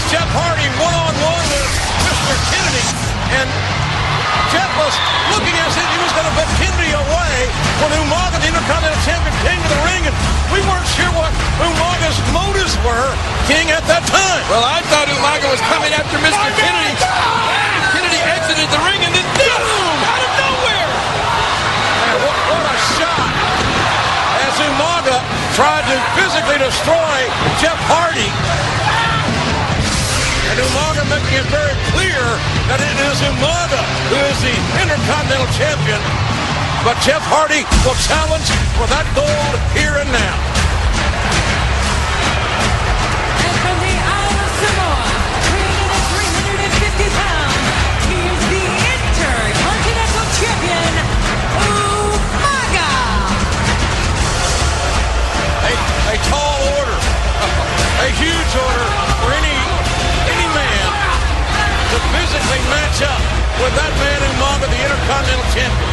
Jeff Hardy one-on-one with Mr. Kennedy, and Jeff was looking as if he was going to put Kennedy away when Umaga, the Intercontinental Champion, came to the ring, and we weren't sure what Umaga's motives were, King, at that time. Well, I thought Umaga was coming after Mr. Kennedy. Kennedy exited the ring, and then boom, out of nowhere. Man, what a shot. As Umaga tried to physically destroy Jeff Hardy. And Umaga making it very clear that it is Umaga who is the Intercontinental Champion. But Jeff Hardy will challenge for that gold here and now. And from the Isle of Samoa, weighing in at 350 pounds, he is the Intercontinental Champion, Umaga. A tall order, a huge order for any man to physically match up with that man Umaga, the Intercontinental Champion.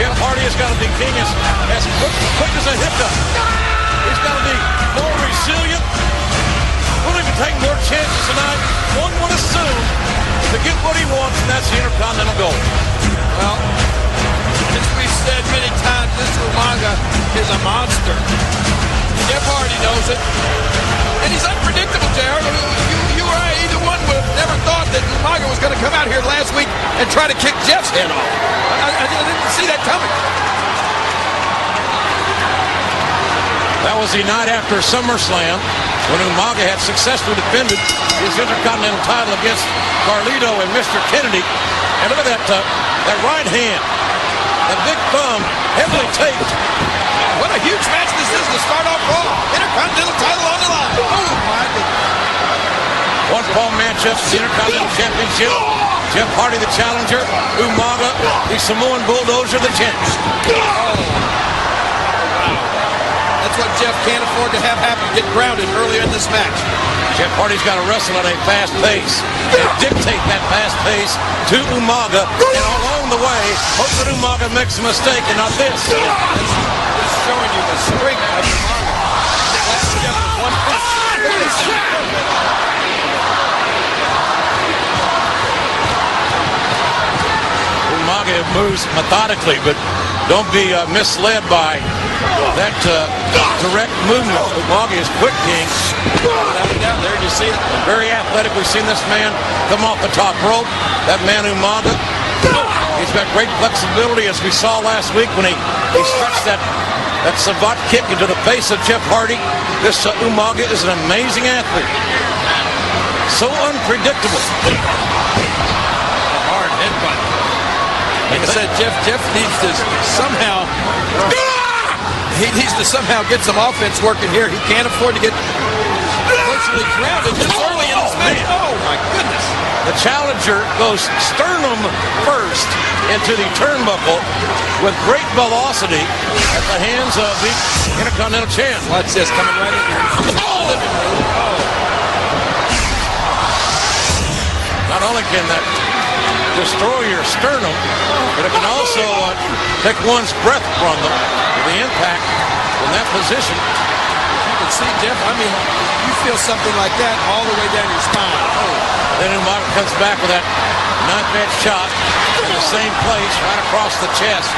Jeff Hardy has got to be king as quick as a hiccup. He's got to be more resilient. Willing to take more chances tonight. One would assume to get what he wants, and that's the Intercontinental gold. Well, as we've said many times, this Umaga is a monster. Jeff Hardy knows it. And he's unpredictable, JR. You or I, either one would have never thought that Umaga was going to come out here last week and try to kick Jeff's head off. I didn't see that coming. That was the night after SummerSlam when Umaga had successfully defended his Intercontinental title against Carlito and Mr. Kennedy. And look at that right hand. That big thumb, heavily taped. What a huge match this is to start off Raw. Intercontinental title on the line. Oh, my goodness. One fall matchup, the Intercontinental Championship. Jeff Hardy, the challenger. Umaga, the Samoan Bulldozer, the champion. Oh, wow. That's what Jeff can't afford to have happen, get grounded earlier in this match. Jeff Hardy's got to wrestle at a fast pace and dictate that fast pace to Umaga. And along the way, hope that Umaga makes a mistake and not this. It's showing you the strength of Umaga. That's just one punch. Look at this. Umaga moves methodically, but don't be misled by that direct movement. Umaga is quick, King. Without a doubt, there you see it. Very athletic. We've seen this man come off the top rope. That man Umaga, he's got great flexibility, as we saw last week when he stretched that savate kick into the face of Jeff Hardy. This Umaga is an amazing athlete. So unpredictable. A hard headbutt. Like I said, Jeff needs to somehow get some offense working here. He can't afford to get virtually grounded this early in this match. Oh my goodness. The challenger goes sternum first into the turnbuckle with great velocity at the hands of the Intercontinental Champ. Watch this, coming right in here. Not only can that destroy your sternum, but it can also take one's breath from them. The impact in that position. You can see, Jeff, I mean, you feel something like that all the way down your spine. Oh. Then Umaga comes back with that knife-edge shot in the same place, right across the chest.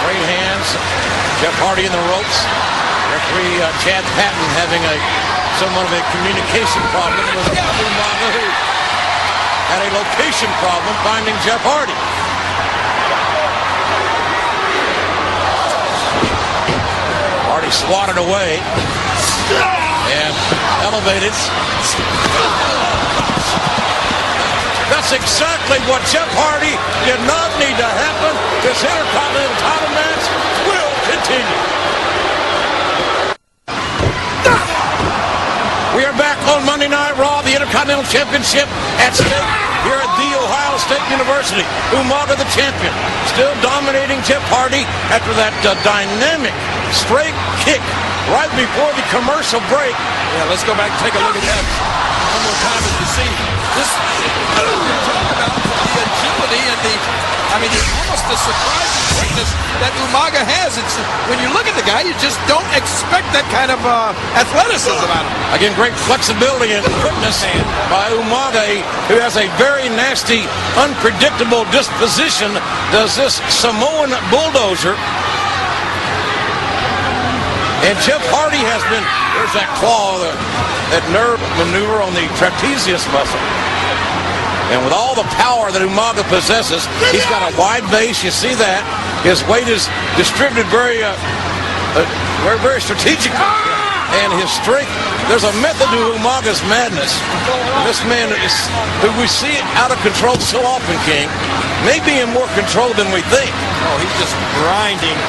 Great hands. Jeff Hardy in the ropes. Referee Chad Patton having somewhat of a communication problem with Umaga, who had a location problem finding Jeff Hardy. Hardy swatted away and elevated. That's exactly what Jeff Hardy did not need to happen. This Intercontinental title match will continue. We are back on Monday Night Raw, the Intercontinental Championship at stake here at The Ohio State University. Umaga, the champion, still dominating Jeff Hardy after that dynamic straight kick right before the commercial break. Yeah, let's go back and take a look at that one more time as you see. This, talk about the agility and almost the surprising quickness that Umaga has. It's when you look at the guy, you just don't expect that kind of athleticism out of him. Again, great flexibility and quickness by Umaga, who has a very nasty, unpredictable disposition. Does this Samoan bulldozer. And Jeff Hardy has been, there's that claw, that nerve maneuver on the trapezius muscle. And with all the power that Umaga possesses, he's got a wide base. You see that. His weight is distributed very strategically. And his strength, there's a method to Umaga's madness. This man is, who we see out of control so often, King, may be in more control than we think. Oh, he's just grinding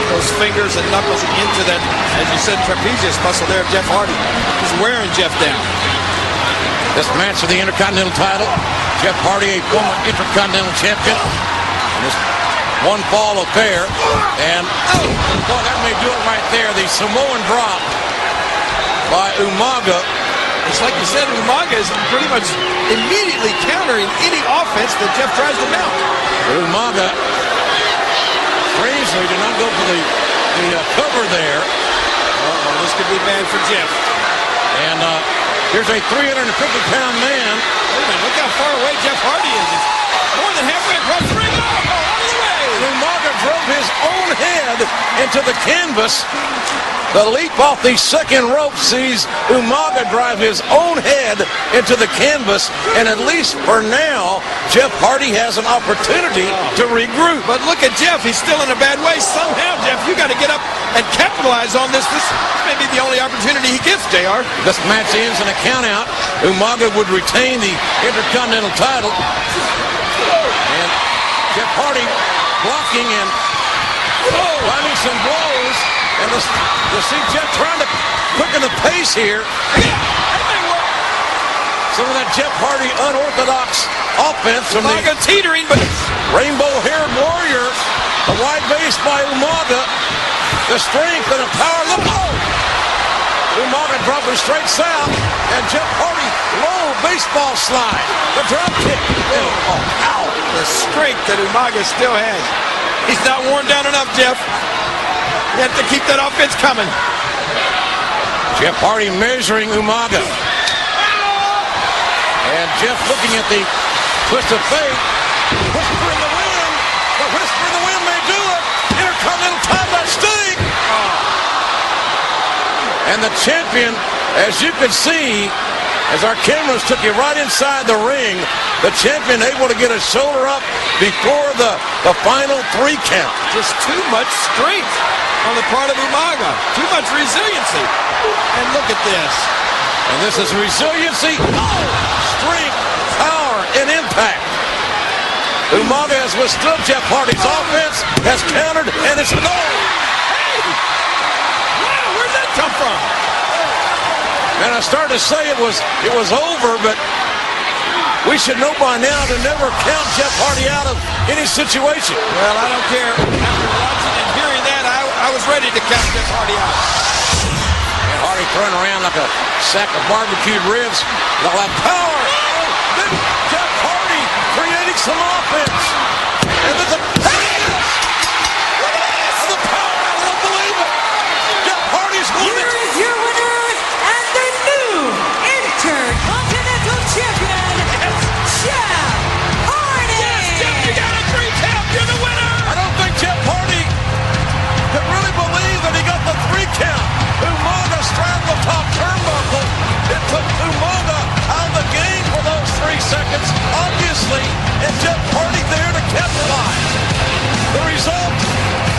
those fingers and knuckles into that, as you said, trapezius muscle there of Jeff Hardy. He's wearing Jeff down. This match for the Intercontinental title, Jeff Hardy, a former Intercontinental champion, and this one fall affair, and boy, that may do it right there. The Samoan drop by Umaga. It's like you said, Umaga is pretty much immediately countering any offense that Jeff tries to mount. Umaga, strangely, did not go for the cover there. This could be bad for Jeff. And here's a 350-pound man. Wait a minute, look how far away Jeff Hardy is. He's more than halfway across the ring. Oh, out of the way! Umaga drove his own head into the canvas. The leap off the second rope sees Umaga drive his own head into the canvas, and at least for now, Jeff Hardy has an opportunity to regroup. But look at Jeff. He's still in a bad way. Somehow, Jeff, you got to get up and capitalize on this. This may be the only opportunity he gets, JR. This match ends in a countout. Umaga would retain the Intercontinental title. And Jeff Hardy blocking and finding some blows. And you see Jeff trying to quicken the pace here. Some of that Jeff Hardy unorthodox offense from Umaga teetering, but rainbow-haired warrior. The wide base by Umaga. The strength and the power. Look! Umaga dropping straight south. And Jeff Hardy, low baseball slide. The drop kick. Ow! The strength that Umaga still has. He's not worn down enough, Jeff. You have to keep that offense coming. Jeff Hardy measuring Umaga. And Jeff looking at the twist of fate. Whisper in the wind. The whisper in the wind may do it. Intercontinental title at stake. And the champion, as you can see, as our cameras took you right inside the ring, the champion able to get his shoulder up before the final 3 count. Just too much strength on the part of Umaga. Too much resiliency. And look at this. And this is resiliency, strength, power, and impact. Umaga has withstood Jeff Hardy's offense, has countered, and it's no. Hey! Wow, where'd that come from? And I started to say it was over, but we should know by now to never count Jeff Hardy out of any situation. Well, I don't care. After watching and hearing that, I was ready to count Jeff Hardy out. And Hardy throwing around like a sack of barbecued ribs. With all that power. Then Jeff Hardy creating some offense. And there's a the power. I don't believe it. Jeff Hardy's winning. Here is your winner and the new Intercontinental Champion, Jeff Hardy. Yes, Jeff, you got a 3 count. You're the winner. I don't think Jeff Hardy could really believe that he got the 3 count. Umaga straddled the top turnbuckle. It took Umaga out of the game for those 3 seconds, obviously, and Jeff Hardy there to capitalize. The result,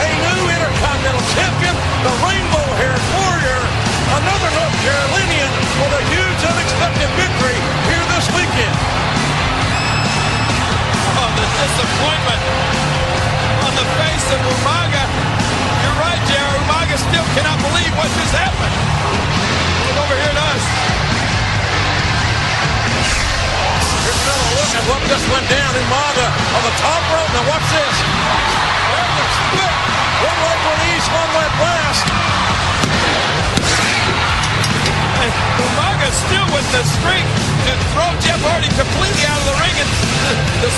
a new Intercontinental Champion, the rainbow-haired warrior, another North Carolinian with a huge unexpected victory here this weekend. Oh, the disappointment on the face of Umaga. You're right, Jerry. Umaga still cannot believe what just happened. Look over here at us. Here's another look at what just went down. Umaga on the top rope. Now watch this. There's the split. One leg went east, one went west. And Umaga still with the strength to throw Jeff Hardy completely out of the ring, and the